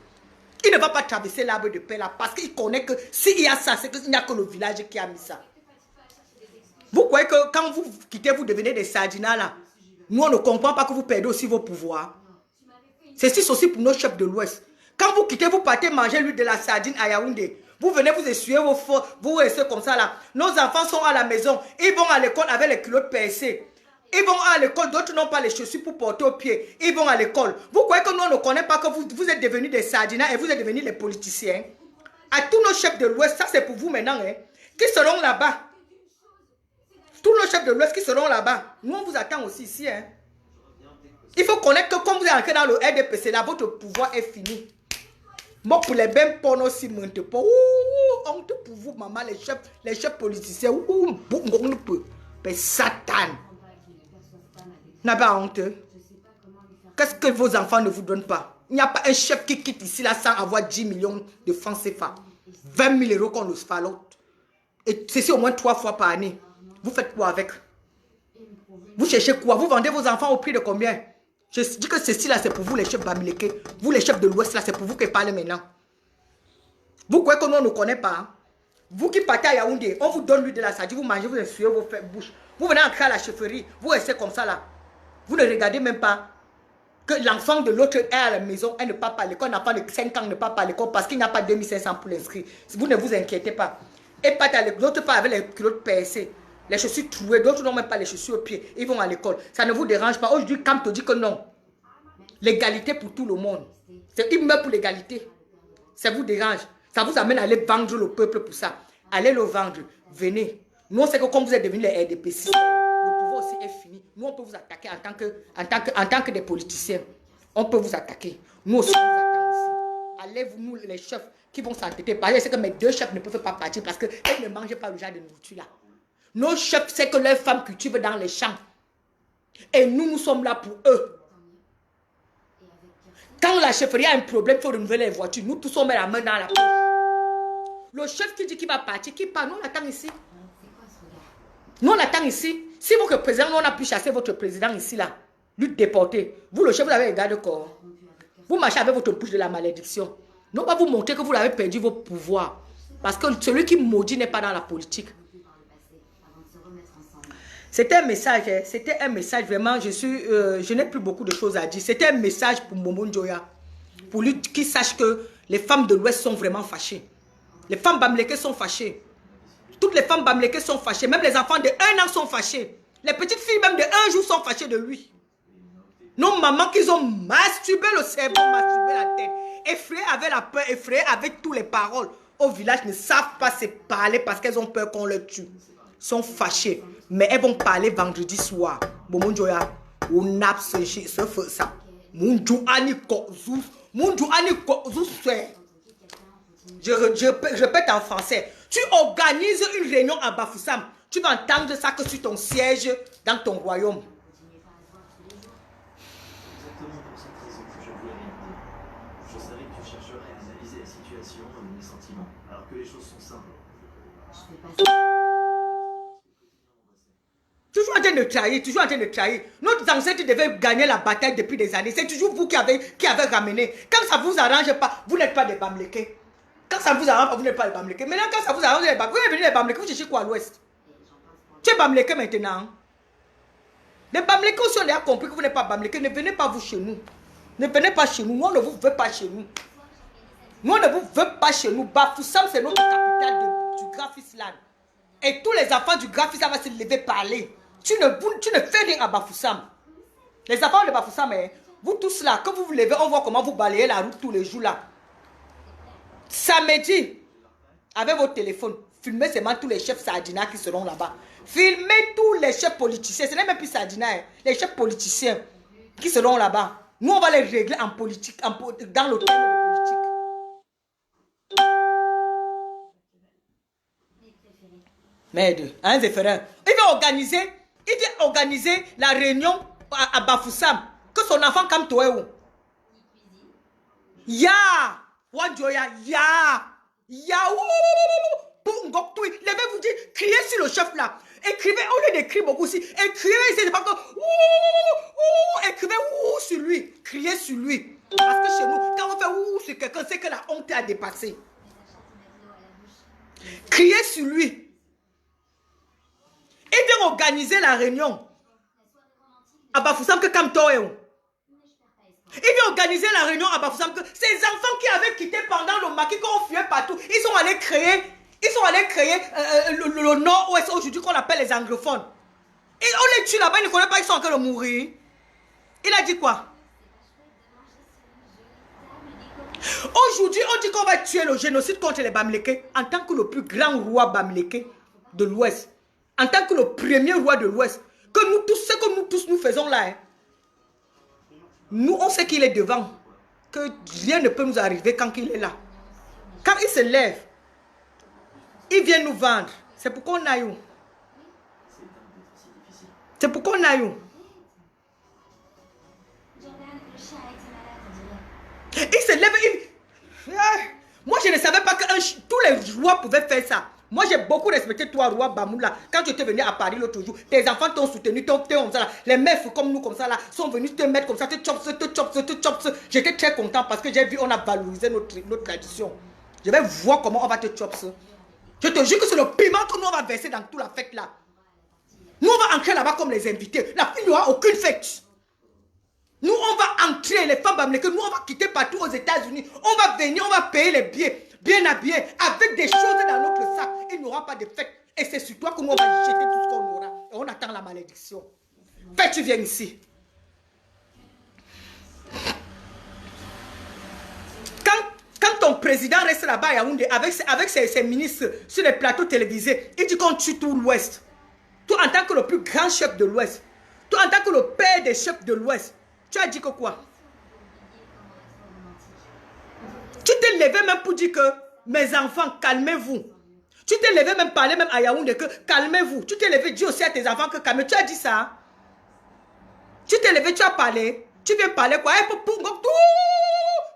Il ne va pas traverser l'arbre de paix là parce qu'il connaît que s'il y a ça, c'est qu'il n'y a que le village qui a mis ça. Vous croyez que quand vous quittez, vous devenez des sardinas là? Nous, on ne comprend pas que vous perdez aussi vos pouvoirs. C'est aussi pour nos chefs de l'Ouest. Quand vous quittez, vous partez manger l'huile de la sardine à Yaoundé. Vous venez vous essuyer vous restez comme ça là. Nos enfants sont à la maison. Ils vont à l'école avec les culottes percées. Ils vont à l'école, d'autres n'ont pas les chaussures pour porter aux pieds. Ils vont à l'école. Vous croyez que nous, on ne connaît pas que vous êtes devenus des sardinas et vous êtes devenus les politiciens? À tous nos chefs de l'Ouest, ça c'est pour vous maintenant, hein, qui seront là-bas. Tous nos chefs de l'Ouest qui seront là-bas. Nous, on vous attend aussi ici. Hein. Il faut connaître que comme vous êtes entré dans le RDPC, là, votre pouvoir est fini. Moi, pour les mêmes pornos, si monte pas. Honte pour vous, maman, les chefs politiciens. Mais Satan. N'a pas honte. Qu'est-ce que vos enfants ne vous donnent pas? Il n'y a pas un chef qui quitte ici là sans avoir 10 millions de francs CFA. 20 000 euros qu'on nous fait l'autre. Et c'est au moins 3 fois par année. Vous faites quoi avec? Vous cherchez quoi? Vous vendez vos enfants au prix de combien? Je dis que ceci là c'est pour vous les chefs Bamileke. Vous les chefs de l'Ouest là c'est pour vous qui parlez maintenant. Vous croyez que nous on ne connaît pas? Hein? Vous qui partez à Yaoundé, on vous donne l'huile de la sardine, vous mangez, vous essuyez vos bouches. Vous venez entrer à la chefferie, vous restez comme ça là. Vous ne regardez même pas que l'enfant de l'autre est à la maison, elle ne part pas à l'école, un enfant de 5 ans ne part pas à l'école parce qu'il n'y a pas 2500 pour l'inscrire. Vous ne vous inquiétez pas. Et pas à l'école, d'autres part avec les culottes percées, les chaussures trouées, d'autres n'ont même pas les chaussures aux pieds, ils vont à l'école. Ça ne vous dérange pas. Aujourd'hui, Cam te dit que non. L'égalité pour tout le monde. Il meurt pour l'égalité. Ça vous dérange. Ça vous amène à aller vendre le peuple pour ça. Allez le vendre. Venez. Nous, on sait que comme vous êtes devenus les RDPC, le pouvoir aussi est fini. Nous, on peut vous attaquer en tant que des politiciens. On peut vous attaquer. Nous aussi, on vous attaque ici. Allez, vous, nous, les chefs qui vont s'entêter. Parce que je sais que mes 2 chefs ne peuvent pas partir parce qu'ils ne mangent pas le genre de nourriture là. Nos chefs, c'est que leurs femmes cultivent dans les champs. Et nous, nous sommes là pour eux. Quand la chefferie a un problème, il faut renouveler les voitures. Nous tous on met la main dans la poche. Le chef qui dit qu'il va partir, qui part, nous on l'attend ici. Nous on l'attend ici. Si votre président, nous on a pu chasser votre président ici là, lui déporter. Vous le chef, vous avez un garde-corps. Vous marchez avec votre bouche de la malédiction. Nous on va vous montrer que vous avez perdu vos pouvoirs. Parce que celui qui maudit n'est pas dans la politique. C'était un message, hein. C'était un message vraiment, je n'ai plus beaucoup de choses à dire. C'était un message pour Momo Njoya. Pour lui qui sache que les femmes de l'Ouest sont vraiment fâchées. Les femmes Bamileke sont fâchées. Toutes les femmes Bamileke sont fâchées. Même les enfants de 1 an sont fâchés. Les petites filles même de 1 jour sont fâchées de lui. Nos mamans qui ont masturbé le cerveau, masturbé la tête. Effrayées avec la peur, effrayées avec toutes les paroles. Au village ne savent pas se parler parce qu'elles ont peur qu'on les tue. Sont fâchées. Mais elles vont parler vendredi soir. Momo Njoya, on a ce feu ça. Je répète en français. Tu organises une réunion à Bafoussam. Tu vas entendre ça que sur ton siège dans ton royaume. Exactement pour cette raison que je voulais l'inviter. Je savais que tu chercherais à analyser la situation et les sentiments, alors que les choses sont simples. Toujours en train de trahir, toujours en train de trahir. Notre ancêtre devait gagner la bataille depuis des années. C'est toujours vous qui avez ramené. Quand ça ne vous arrange pas, vous n'êtes pas des Bamileke. Quand ça ne vous arrange pas, vous n'êtes pas des Bamileke. Maintenant, quand ça vous arrange, vous êtes venus les Bamileke, vous cherchez quoi à l'ouest? Tu es Bamileke maintenant. Les Bamileke aussi, on a compris que vous n'êtes pas Bamileke. Ne venez pas vous chez nous. Ne venez pas chez nous. Nous, on ne vous veut pas chez nous. Nous, on ne vous veut pas chez nous. Bafoussam, c'est notre capitale du Grafisland. Et tous les enfants du Grafisland vont se lever parler. Tu ne fais rien à Bafoussam. Les enfants de Bafoussam, vous tous là, que vous vous levez, on voit comment vous balayez la route tous les jours là. Samedi, avec votre téléphone, filmez seulement tous les chefs Sardina qui seront là-bas. Filmez tous les chefs politiciens. Ce n'est même plus Sardina, les chefs politiciens qui seront là-bas. Nous, on va les régler en politique, dans le thème de politique. Merde, un référent. Il va organiser la réunion à Bafoussam. Que son enfant comme toi est où? Ya! Wadjoya, ya! Ya! Levez-vous dire, criez sur le chef là. Écrivez, au lieu d'écrire beaucoup aussi, écrivez, c'est pas que. Écrivez sur lui. Criez sur lui. Parce que chez nous, quand on fait sur quelqu'un, c'est que la honte a dépassé. Criez sur lui. Et vient organiser la réunion. À Bafoussam que Kamto est où? Il vient organiser la réunion à Bafoussam que ces enfants qui avaient quitté pendant le maquis, qu'on fuyait partout, ils sont allés créer le nord-ouest aujourd'hui qu'on appelle les anglophones. Et on les tue là-bas, ils ne connaissent pas, ils sont en train de mourir. Il a dit quoi? Aujourd'hui, on dit qu'on va tuer le génocide contre les Bamileke en tant que le plus grand roi Bamileke de l'Ouest. En tant que le premier roi de l'Ouest. Que nous tous, ce que nous tous nous faisons là, hein. Nous, on sait qu'il est devant. Que rien ne peut nous arriver quand il est là. Quand il se lève, il vient nous vendre. C'est pourquoi on a eu. C'est pourquoi on a eu. Il se lève, moi je ne savais pas que tous les rois pouvaient faire ça. Moi j'ai beaucoup respecté toi, roi Bamoula. Quand tu étais venu à Paris l'autre jour, tes enfants t'ont soutenu, comme ça là. Les meufs comme nous, comme ça là, sont venus te mettre comme ça, te chops. J'étais très content parce que j'ai vu, on a valorisé notre tradition. Je vais voir comment on va te chops. Je te jure que c'est le piment que nous on va verser dans toute la fête là. Nous on va entrer là-bas comme les invités. Là, il n'y aura aucune fête. Nous, on va entrer, les femmes bamileke, nous, on va quitter partout aux États-Unis. On va venir, on va payer les billets, bien habillés, avec des choses dans notre sac. Il n'y aura pas de fête. Et c'est sur toi que nous, on va jeter tout ce qu'on aura. Et on attend la malédiction. Fais, tu viens ici. Quand ton président reste là-bas à Yaoundé, avec ses ministres sur les plateaux télévisés, il dit qu'on tue tout l'Ouest. Toi, en tant que le plus grand chef de l'Ouest, toi, en tant que le père des chefs de l'Ouest, tu as dit que quoi? Tu t'es levé même pour dire que mes enfants, calmez-vous. Tu t'es levé même parler même à Yaoundé que calmez-vous. Tu t'es levé dire aussi à tes enfants que calmez-vous. Tu as dit ça. Tu t'es levé, tu as parlé. Tu viens parler quoi?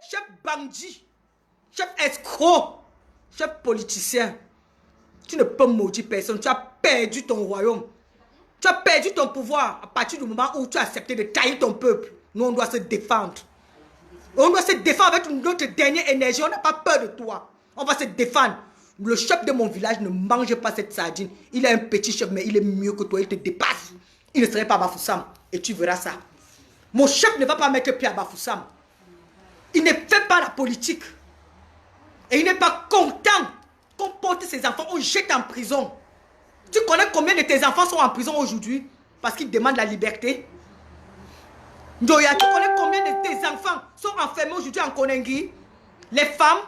Chef bandit, chef escroc, chef politicien. Tu ne peux maudire personne. Tu as perdu ton royaume. Tu as perdu ton pouvoir à partir du moment où tu as accepté de trahir ton peuple. Nous, on doit se défendre. On doit se défendre avec notre dernière énergie. On n'a pas peur de toi. On va se défendre. Le chef de mon village ne mange pas cette sardine. Il est un petit chef, mais il est mieux que toi. Il te dépasse. Il ne serait pas Bafoussam. Et tu verras ça. Mon chef ne va pas mettre pied à Bafoussam. Il ne fait pas la politique. Et il n'est pas content qu'on porte ses enfants. On jette en prison. Tu connais combien de tes enfants sont en prison aujourd'hui parce qu'ils demandent la liberté? Ndoya, tu connais combien de tes enfants sont enfermés aujourd'hui en Konengi? Les femmes?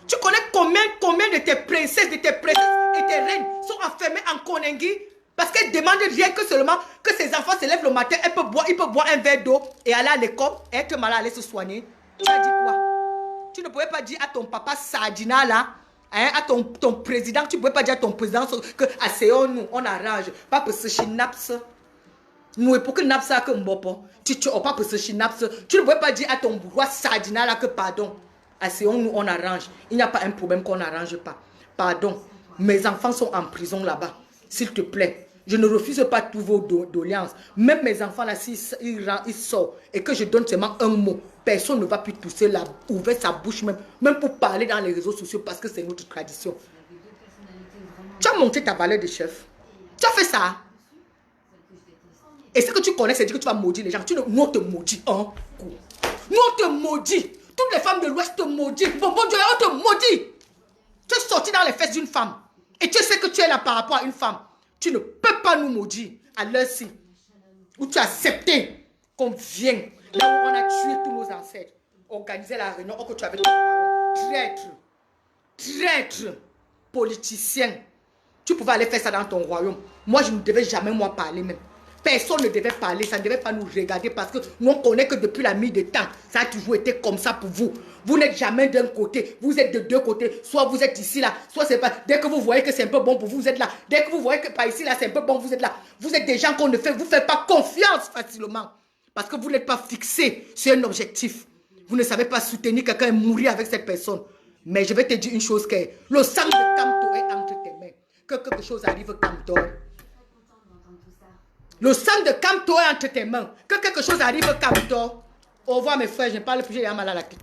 Tu connais combien de tes princesses, et tes reines sont enfermées en Konengi parce qu'elles demandent rien que seulement que ces enfants se lèvent le matin, ils peuvent boire un verre d'eau et aller à l'école et être malade, aller se soigner. Tu as dit quoi? Tu ne pouvais pas dire à ton papa Sardina là, hein, à ton président, tu ne pouvais pas dire à ton président que asseyons-nous, on arrange. Pas pour ce chinaps. Nous, et pour que napsa que mbopo, tu pas pour ce chinaps. Tu ne pouvais pas dire à ton roi Sardina là que pardon. Asseyons-nous, on arrange. Il n'y a pas un problème qu'on n'arrange pas. Pardon, mes enfants sont en prison là-bas. S'il te plaît, je ne refuse pas tous vos doléances. Même mes enfants là, s'ils sortent et que je donne seulement un mot, personne ne va plus tousser là, ouvrir sa bouche même pour parler dans les réseaux sociaux parce que c'est notre tradition. Tu as monté ta valeur de chef. Tu as fait ça. Et ce que tu connais, c'est dire que tu vas maudire les gens. Nous, on te maudit un coup. Nous, on te maudit. Toutes les femmes de l'Ouest te maudissent. Bon Dieu, on te maudit. Tu es sorti dans les fesses d'une femme. Et tu sais que tu es là par rapport à une femme. Tu ne peux pas nous maudire à l'heure-ci. Où tu as accepté qu'on vienne. Là où on a tué tous nos ancêtres. Organiser la réunion. Oh, que tu avais traître. Traître. Politicien. Tu pouvais aller faire ça dans ton royaume. Moi, je ne devais jamais parler même. Personne ne devait parler, ça ne devait pas nous regarder parce que nous on connaît que depuis la nuit de temps, ça a toujours été comme ça pour vous. Vous n'êtes jamais d'un côté, vous êtes de deux côtés. Soit vous êtes ici là, soit c'est pas. Dès que vous voyez que c'est un peu bon pour vous, vous êtes là. Dès que vous voyez que par ici là c'est un peu bon, vous êtes là. Vous êtes des gens qu'on ne vous fait pas confiance facilement parce que vous n'êtes pas fixé sur un objectif. Vous ne savez pas soutenir quelqu'un et mourir avec cette personne. Mais je vais te dire une chose que le sang de Kamto est entre tes mains. Que quelque chose arrive Kamto. Le sang de Kamto est entre tes mains. Que quelque chose arrive, Kamto. Au revoir mes frères, je ne parle plus, j'ai mal à la tête.